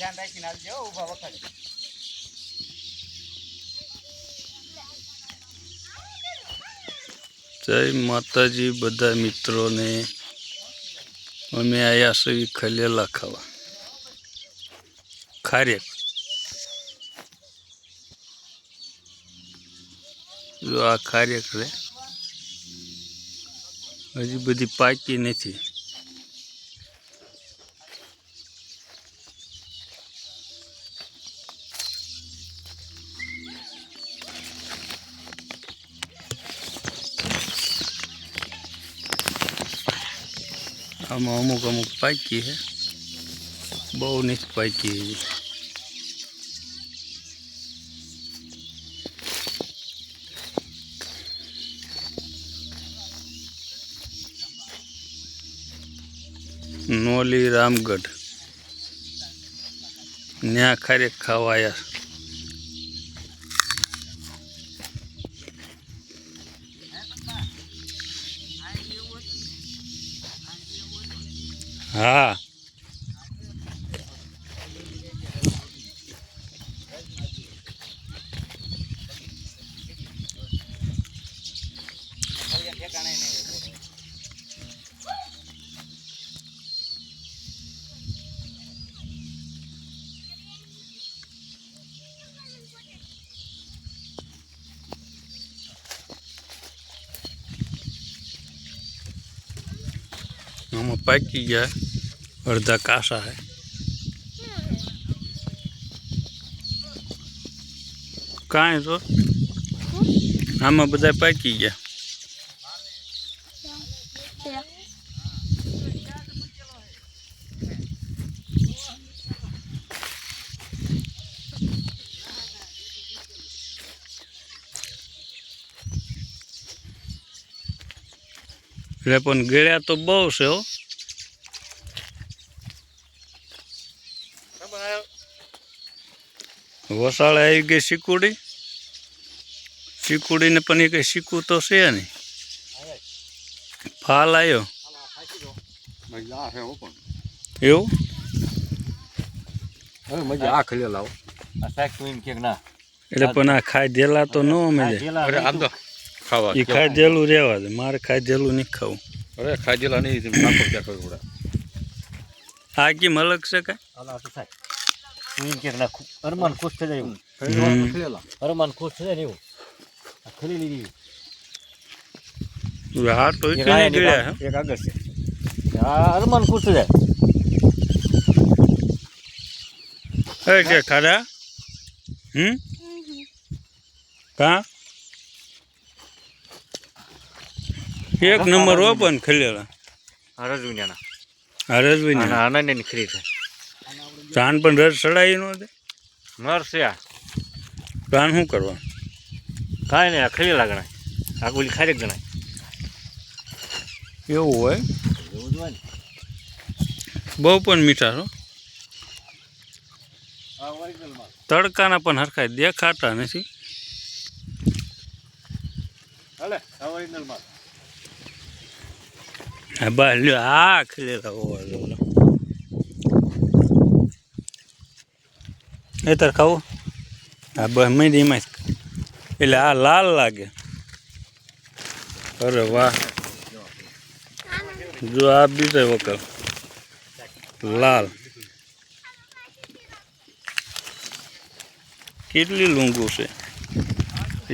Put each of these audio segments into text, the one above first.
ધ્યાન રાખીને આવજો ઊભા વખત. જય માતાજી બધા મિત્રોને. અમે આયા છીએ ખલેલા ખાવા. ખારેક જો આ ખારેક રે હજી બધી પાકી નથી. આમાં અમુક અમુક પાકી છે, બહુ નથી પાકી હજી. નોલી રામગઢ ન્યા ખારેક ખાવા આવ્યા. હા આમાં પાકી ગયા, અડધા કાસા હે. કાંઈ તો આમાં બધા પાકી ગયા. એટલે પણ ગળ્યા તો બહુ છે હો. વસાળે આવી ગઈ શીકુડી. શીકુડીને પણ એ કઈ શીકું તો છે નહીં. ફાલ આવ્યો એવું. એટલે પણ આ ખાઈ જેલા તો ન અમે એ ખાઈ જેલું રહેવા દે. મારે ખાઈ જેલું નહીં ખાવું. અરે ખાજેલા નહીં. આ કેમ અલગ છે કઈ? અરમાન ખુશ થઈ જાય. અરમાન ખુશ થઈ જાય એવું ખરી લીધી. હા તો એક આગળ છે. હા અરમાન ખુશ થઈ જાય. કે ખાધા કા એક નંબર ઓપન ખલેલા. હરજભાઈ ખરી છે. પ્રાણ પણ રસ ચડાવી નો દે. મરશે આ પ્રાણ શું કરવા? કાંઈ નહીં. આ ખરેલા ગણાય. આ ગોલી ખારેક ગણાય. એવું હોય. એવું જ હોય ને. બહુ પણ મીઠા છો. તડકાના પણ હરખાય દેખાતા નથી. હા બસ લ્યો. આ ખલેલા હોવા દો. એ તાર ખાવું? હા બસ મેં એમાં એટલે આ લાલ લાગે. અરે વાહ, જો આ બીજો વકલ લાલ. કેટલી લૂંગું છે?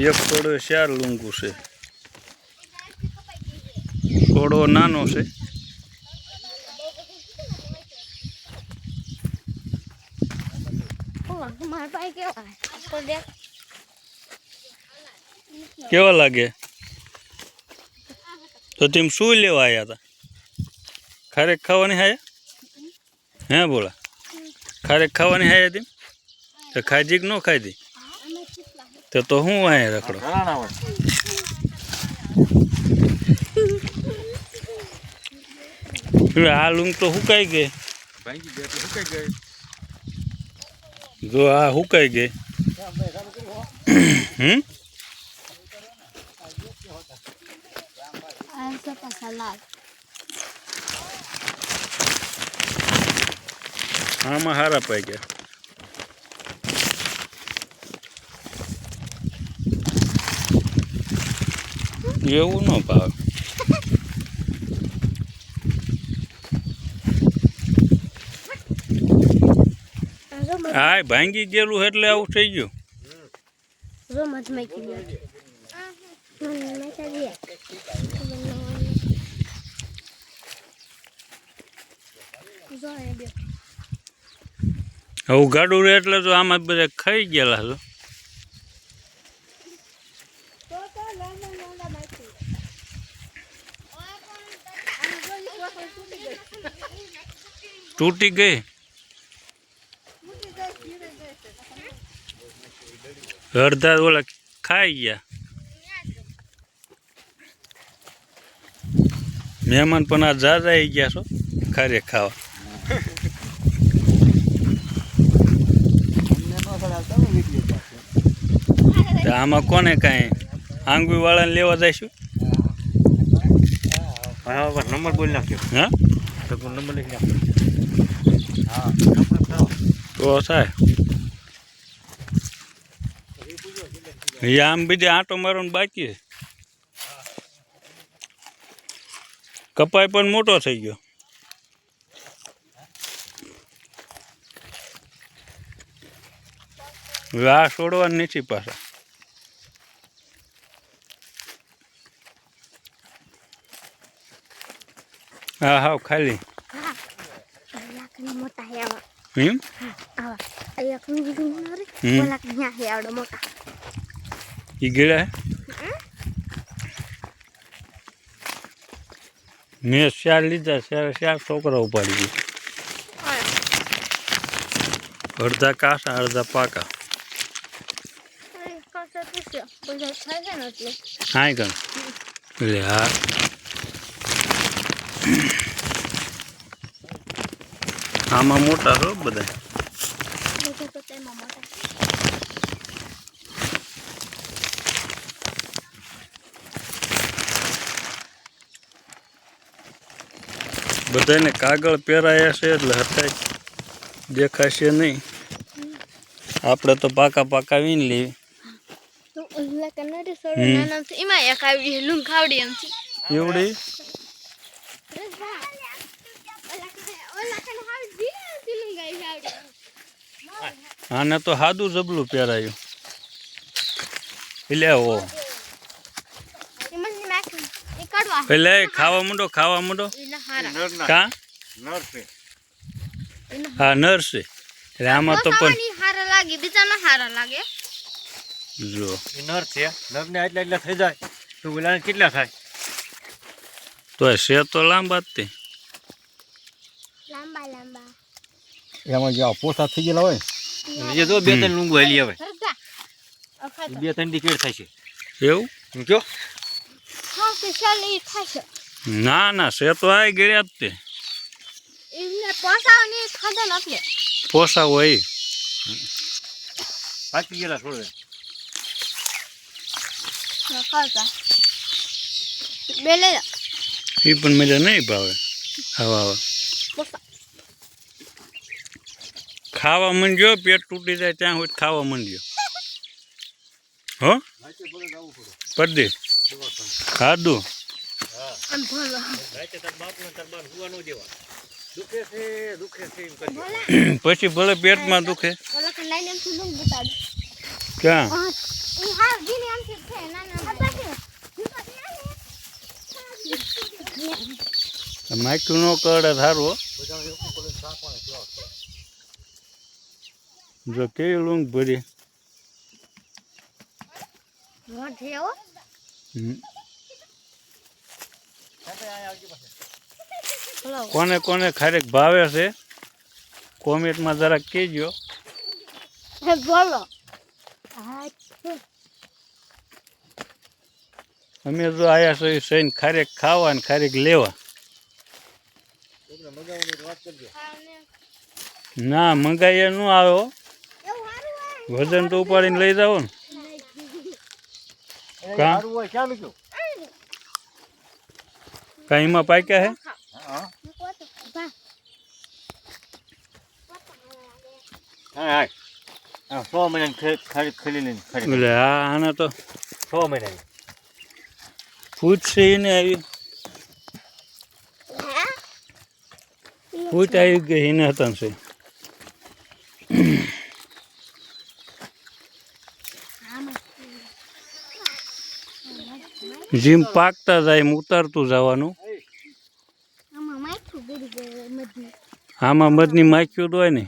એક થોડો 4 લૂંગું છે. થોડો નાનો છે. કેવા લાગે? તો તેમ શું લેવા આવ્યા હતા? ખારેક ખાવાની હાયા? હે બોલા, ખારેક ખાવાની હાયા તેમ? તો ખાધી કે ન ખાધી? તો હું અહીંયા રખડો. આ લૂંગ તો હુકાઈ ગઈ. જો આ હુકાઈ ગઈ. આમાં હારા પાઈ ગયા. એવું ન ભાવે. હા ભાંગી ગયેલું એટલે આવું થઈ ગયું. હવે ગાડું રહે એટલે તો આમાં બધા ખાઈ ગયેલા છો. તૂટી ગઈ. અડધા ઓલા ખાઈ ગયા. મહેમાન પણ આ ઝાઝા આવી ગયા છો ખારે ખાવા. આમાં કોને કાંઈ આંગળી વાળાને લેવા જઈશું. નંબર બોલી નાખ્યો. હા નંબર લખી નાખ્યો. હા તો થાય. આમ બીજે આંટો મારવાનો બાકી છે. કપાઈ પણ મોટો થઈ ગયો. આ છોડવા નથી પાછા. હા હા ખાલી એમ. ઈ ગેડા મેં 4 લીધા. 4 છોકરા ઉપાડી ગયા. અડધા કાસા અડધા પાકા. હા ગણ એટલે હા આમાં મોટા છો બધા. બધાને કાગળ પહેરાયા છે એટલે હતાય દેખાશે નહીં. આપણે તો પાકા પાકા વીન લેવી. એવડી આને તો સાદું જબલું પહેરાયું. એટલે ઓ એટલે ખાવા માંડો કા હા નરસે. એટલે આમાં તો પણ જો નર છે. નર ને એટલા થઈ જાય તો ઓલા કેટલા થાય? તો છે તો લાંબા જ તે. એમાં જે પોતા થઈ ગયેલા હોય એ તો 2-3 લૂંગો હેલી આવે. 2-3 દી કેળ થાય છે. એવું કયો? ના ના છે તો આ ગયા જ તે. પોસા હોય પાકી ગયેલા છોડે. એ પણ મજા નહીં ભાવે. હવા ખાવા માંડ્યો. પેટ તૂટી જાય ત્યાં હોય ખાવા માંડ્યો. હો પડે ખાધું પછી ભલે પેટમાં દુખે. ક્યાં માખ્યું ન કરડે સારું. જો કેવી લૂંગ ભરી. કોને કોને ખારેક ભાવે છે કોમેન્ટમાં જરાક કહેજો. અમે જો આયા છો સહીને ખારેક ખાવા ને ખારેક લેવા. ના મંગાઈએ ન આવ્યો. વજન તો ઉપાડીને લઈ જાઓ ને. કાંઈ એમાં પાક્યા હે? હા હા 100 મહિનાની ખરીને એટલે આને તો 100 મહિનાની ફૂટ છે એને આવી ફૂટ આવી ગઈ એને હતા છે જીમ પાકતા જાય એમ ઉતારતું જવાનું આમાં મધની માખ્યું તો હોય ને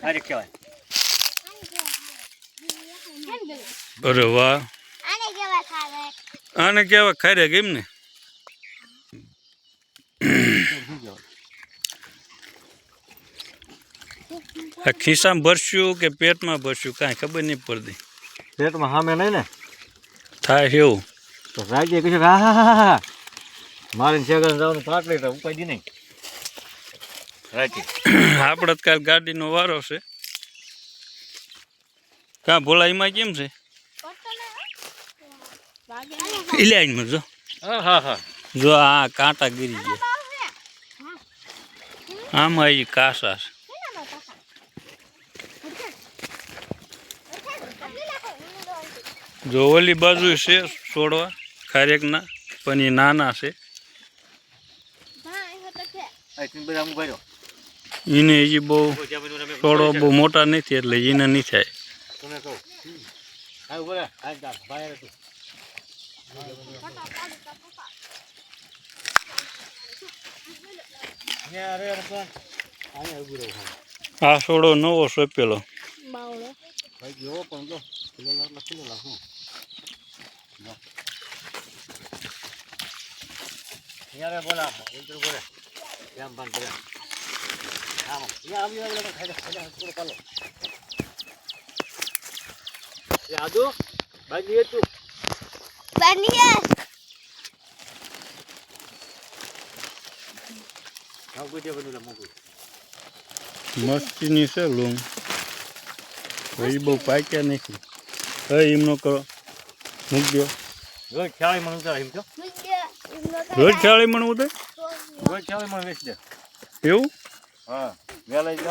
ખારેક કહેવાય અરે વાહ આને કેવા ખારે કેમ ને આ ખિસ્સામાં ભરશું કે પેટમાં ભરશું કાંઈ ખબર નહીં પડતી પેટમાં સામે નહીં ને થાય છે એવું તો રાજ્ય કહીશું હા હા હા મારીને શેગર જવાનું 5 લીટર ઉપાય નહીં રાજ્ય આપણે તો કાલ ગાડીનો વારો છે કાં ભોલા એમાં કેમ છે ઇલાજમાં જો હા હા હા જો આ કાંટા ગીરી ગયા આમાં એ કાસા છે જો ઓલી બાજુ છે છોડવા ખારેકના પણ એ નાના છે બધા હું ભર્યો એને હજી બહુ છોડવા બહુ મોટા નથી એટલે એને નહીં થાય તમે કહો હા બોલે હા જા બહાર તું આ છોડો નવો સોંપેલો ભાઈ ગયો પણ જો ખીલેલા હું યાર બોલા ઇન્ટર બોલે જામ બંધ કર્યા આમ યા આવી વાળા ખાડા થોડો પાલો એ આદુ બાજી તું બનિયા આવ ગુજે બનુલા મોકુ મસ્તીની છે લૂમ એ બહુ પાક્યા નથી હવે એમનો કરો મૂકી દો રોજ ચાળી મણ ઉતાર એમ છો રોજ ચાળી મણ ઉતરે રોજ ચાળી મણ વેચ દે એવું હા વેલા જો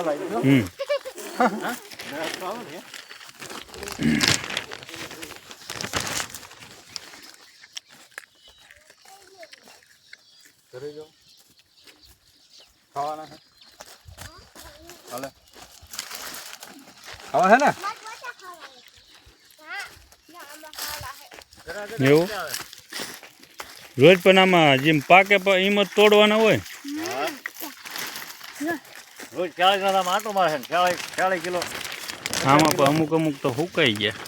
હા આવો ને કરી જો ખાવાના છે હાલે ખાવા છે ને એવું રોજ પણ આમાં જેમ પાકે એમ જ તોડવાના હોય રોજ 40 ના આટો મારે છે 40 કિલો આમાં પણ અમુક અમુક તો હુકાઈ ગયા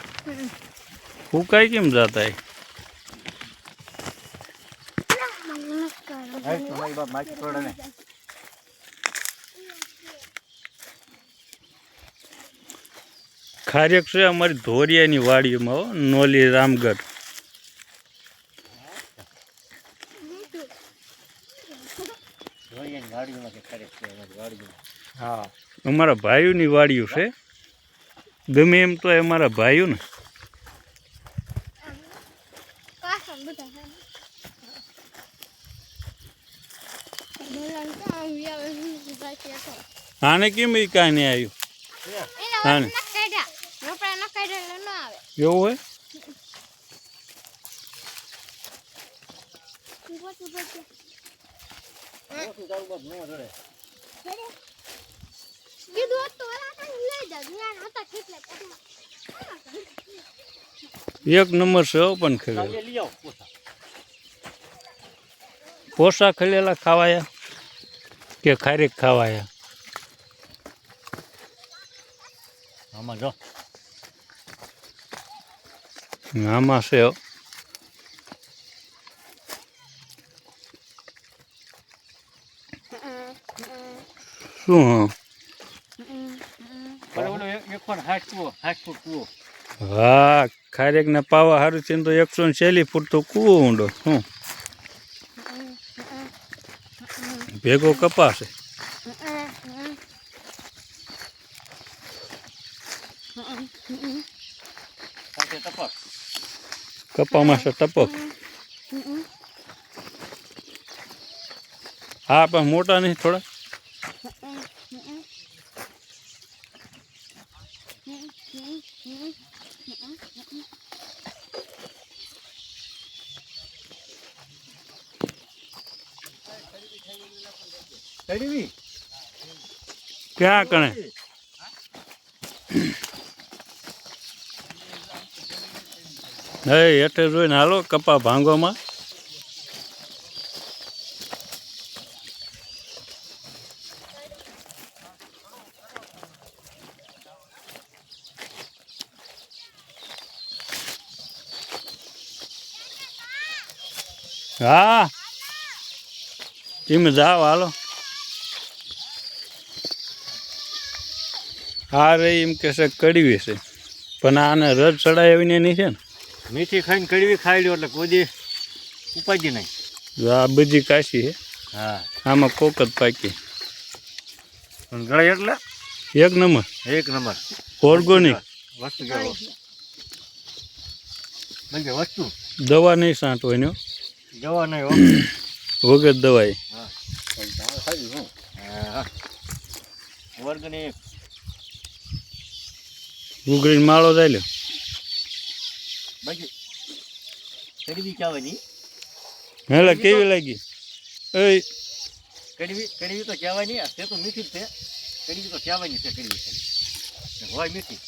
હુકાઈ કેમ જતા તમારી બાપ માછી છોડે ને ખારેક છે અમારી ધોરિયાની વાડીમાં હો નોલી રામગઢ હા અમારા ભાઈઓની વાડીઓ છે ગમે એમ તો અમારા ભાઈઓ ને આને કેમ એ કાંઈ નહીં આવ્યું આને એવું હોય એક નંબર છે હો પણ ખેડેલા પોસા ખેલેલા ખાવાયા કે ખારેક ખાવાયા આમાં જો આમાં છે હો શું હા ખારેક ના પાવા સારું છે ને તો 140 ફૂટ તો કૂવો ઊંડો શું ભેગો કપાશે કપામાં છે ટપક હા પણ મોટા નહીં થોડા. કડવી ક્યાં કણે હે હેઠે જોઈને હાલો કપા ભાંગોમાં. હા તમે જાઓ હાલો. હા રે એમ કે છે કડવી છે પણ આને રસ ચડાવીને નહીં છે ને. મીઠી ખાઈને કડવી ખાઈ લ્યો એટલે કોઈ દી ઉપાજી નહીં. આ બધી કાશી છે હા આમાં કોક જ પાકી પણ ગળે એટલે એક નંબર એક નંબર ઓર્ગોનિક વસ્તુ કેવો બલકે વસ્તુ દવા નહીં છાંટો એનો દવા નહીં હો વગર દવાઈ. હા ઓર્ગેનિક ઉગડીને માળો જાય લ્યો. બાકી કડવી કહેવાની હેલા કેવી લાગી એ કડવી તો કહેવાની તે તો મીઠી જ છે. કડવી તો કહેવાની છે કડવી ખાલી હોય મીઠી.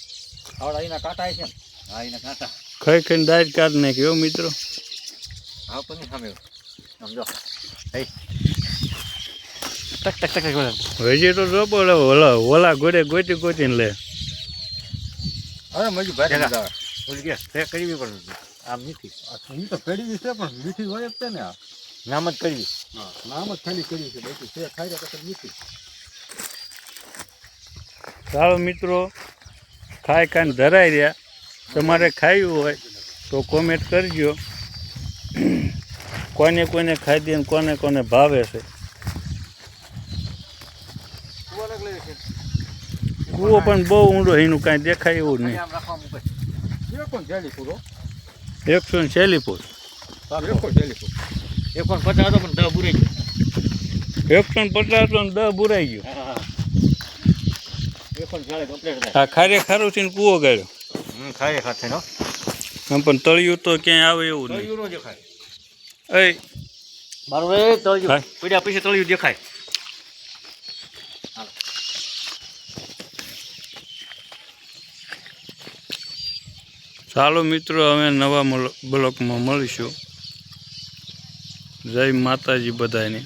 આવડા એના કાંટા છે ને. હા એના કાંટા ખાઈ ખાઈને દાજ કાઢ નાખ્યો મિત્રો. હા પણ સામે સમજો હઈ ટક ટક ટક હજી તો જો બોલે ઓલા ગોડે ગોતી ગોતીને લે. હવે મજી ભારે મજા આવે. બોલ કે તે કડવી પણ આમ મીઠી ઈ તો કડવી છે પણ મીઠી હોય જ છે ને આ. નામ જ કડવી. હા નામ જ ખાલી કડવી છે બાકી છે ખાઈ રહ્યા તો મીઠી. ચાલો મિત્રો ખાઈ ખાઈને ધરાઈ રહ્યા. તમારે ખાવું હોય તો કોમેન્ટ કરજો. કોને કોને ખાઈ દે ને કોને કોને ભાવે છે. કૂવો પણ બહુ ઊંડો એનું કાંઈ દેખાય એવું નહીં. આમ રાખવા મૂકે એ કોણ જેલી પૂરો 140 ફૂટ એ કોણ જેલી પૂરો. એક પણ 50 હતો પણ 10 બુરાઈ ગયો. 150 તો 10 બુરાઈ ગયો. હા એક પણ ચાલે કમ્પ્લીટ થાય. આ ખારે ખારું છે ને કૂવો ગાળ્યો. ખાય ખાતે નો આમ પણ તળિયું તો ક્યાંય આવે એવું નહીં. તળિયું નો દેખાય. એ મારું એ તળિયું હા. પડ્યા પછી તળિયું દેખાય. ચાલો મિત્રો હવે નવા બ્લોકમાં મળીશું. જય માતાજી બધાને.